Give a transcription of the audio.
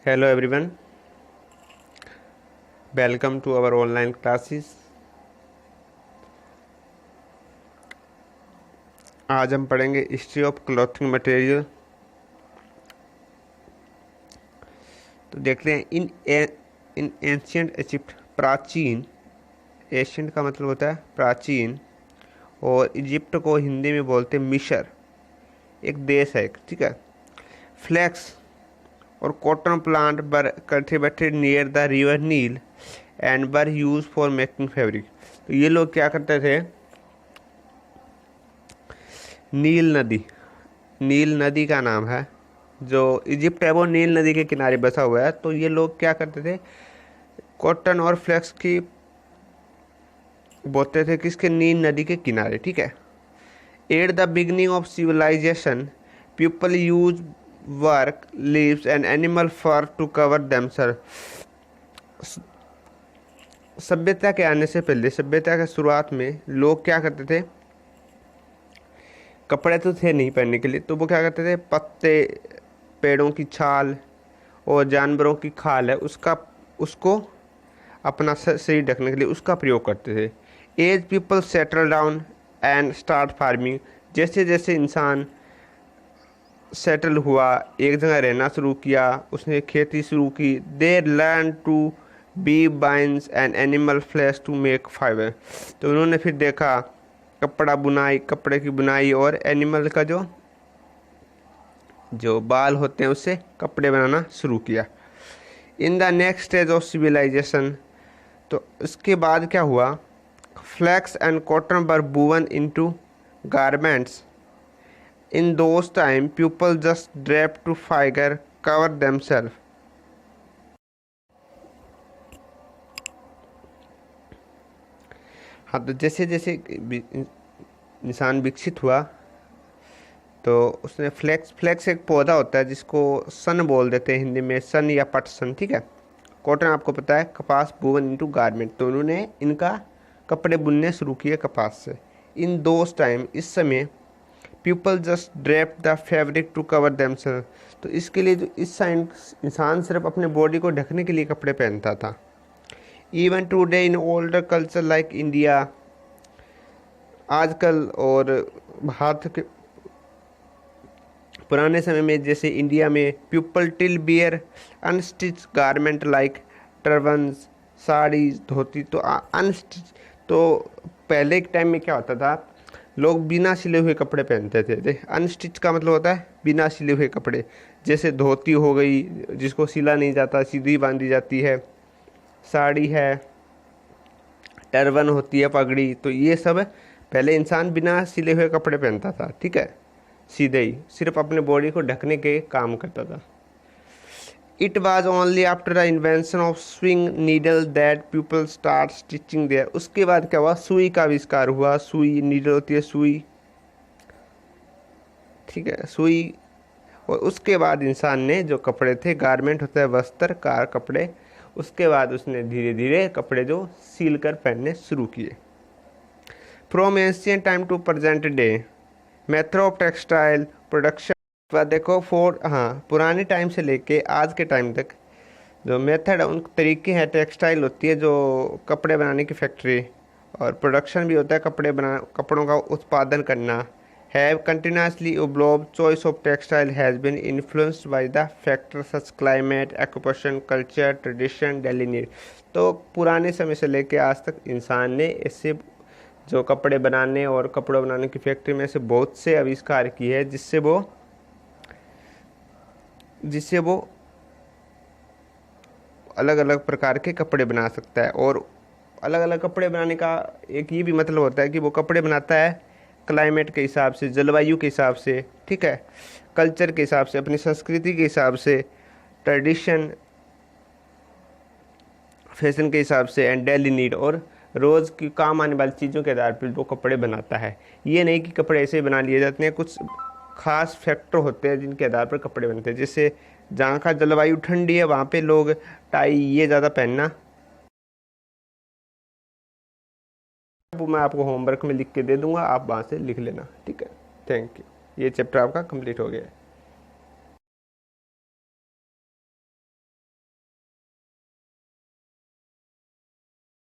Hello everyone, welcome to our online classes। आज हम पढ़ेंगे हिस्ट्री ऑफ क्लॉथिंग मटेरियल। तो देखते हैं इन एंशियंट इजिप्ट, प्राचीन। एशियंट का मतलब होता है प्राचीन, और इजिप्ट को हिंदी में बोलते हैं मिस्र, एक देश है, ठीक है। फ्लैक्स और cotton plant were cultivated near the river Nile and were use for making fabric. तो ये लोग क्या करते थे, नील नदी का नाम है, जो इजिप्ट है वो नील नदी के किनारे बसा हुआ है। तो ये लोग क्या करते थे, कॉटन और फ्लेक्स की बोते थे किसके, नील नदी के किनारे, ठीक है। At the beginning of civilisation people use work leaves and animal fur to cover themselves. सभ्यता के आने से पहले, सभ्यता के शुरुआत में लोग क्या करते थे, कपड़े तो थे नहीं पहनने के लिए, तो वो क्या करते थे, पत्ते, पेड़ों की छाल और जानवरों की खाल है उसको अपना शरीर ढकने के लिए उसका प्रयोग करते थे। As people settle down and start farming, जैसे जैसे इंसान सेटल हुआ, एक जगह रहना शुरू किया, उसने खेती शुरू की, they learn to be vines and animal flesh to make fiber. तो उन्होंने फिर देखा कपड़े की बुनाई और एनिमल का जो बाल होते हैं उससे कपड़े बनाना शुरू किया। In the next stage of civilisation, तो इसके बाद क्या हुआ, flax and cotton were woven into garments. In those time people just drape to figure cover themself. हाँ, तो जैसे जैसे इंसान विकसित हुआ तो उसने फ्लैक्स एक पौधा होता है जिसको सन बोल देते हैं हिंदी में, सन या पटसन, ठीक है। कॉटन आपको पता है कपास, वूवन इनटू गारमेंट, तो उन्होंने इनका कपड़े बुनने शुरू किए कपास से। इन दोज टाइम, इस समय, people just drape the fabric to cover themselves. तो इसके लिए जो इंसान सिर्फ अपने बॉडी को ढकने के लिए कपड़े पहनता था। Even today in older culture like India, आजकल और भारत के पुराने समय में जैसे इंडिया में, people till wear unstitch garment like turbans, sari, dhoti. तो अनस्टिच, तो पहले के टाइम में क्या होता था, लोग बिना सिले हुए कपड़े पहनते थे। अनस्टिच का मतलब होता है बिना सिले हुए कपड़े, जैसे धोती हो गई जिसको सिला नहीं जाता, सीधी बांधी जाती है, साड़ी है, टर्बन होती है, पगड़ी। तो ये सब पहले इंसान बिना सिले हुए कपड़े पहनता था, ठीक है, सीधे ही सिर्फ अपने बॉडी को ढकने के काम करता था। It was only after the invention of sewing needle that people start stitching there. उसके बाद क्या हुआ, सुई का आविष्कार हुआ। सुई, नीडल होती है सुई, ठीक है, सुई। और उसके बाद इंसान ने जो कपड़े थे, गारमेंट होता है वस्त्र, कार कपड़े, उसके बाद उसने धीरे धीरे कपड़े जो सील कर पहनने शुरू किए। From ancient time to present day, method of textile production. देखो पुराने टाइम से लेके आज के टाइम तक जो मेथड है, उन तरीके हैं। टेक्सटाइल होती है जो कपड़े बनाने की फैक्ट्री, और प्रोडक्शन भी होता है कपड़ों का उत्पादन करना। Have continuously evolve, choice of textile has been influenced by the factor such climate, occupation, culture, tradition, daily need. तो पुराने समय से लेके आज तक इंसान ने ऐसे जो कपड़े बनाने और कपड़े बनाने की फैक्ट्री में से बहुत से आविष्कार किए हैं जिससे वो अलग अलग प्रकार के कपड़े बना सकता है। और अलग अलग कपड़े बनाने का एक ये भी मतलब होता है कि वो कपड़े बनाता है क्लाइमेट के हिसाब से, जलवायु के हिसाब से, ठीक है, कल्चर के हिसाब से, अपनी संस्कृति के हिसाब से, ट्रेडिशन, फैशन के हिसाब से, एंड डेली नीड, और रोज़ की काम आने वाली चीज़ों के आधार पर वो कपड़े बनाता है। ये नहीं कि कपड़े ऐसे बना लिए जाते हैं, कुछ खास फैक्टर होते हैं जिनके आधार पर कपड़े बनते हैं। जैसे जहाँ का जलवायु ठंडी है वहाँ पे लोग टाई ये ज़्यादा पहनना। वो मैं आपको होमवर्क में लिख के दे दूंगा, आप वहाँ से लिख लेना, ठीक है। Thank you. ये चैप्टर आपका कंप्लीट हो गया है।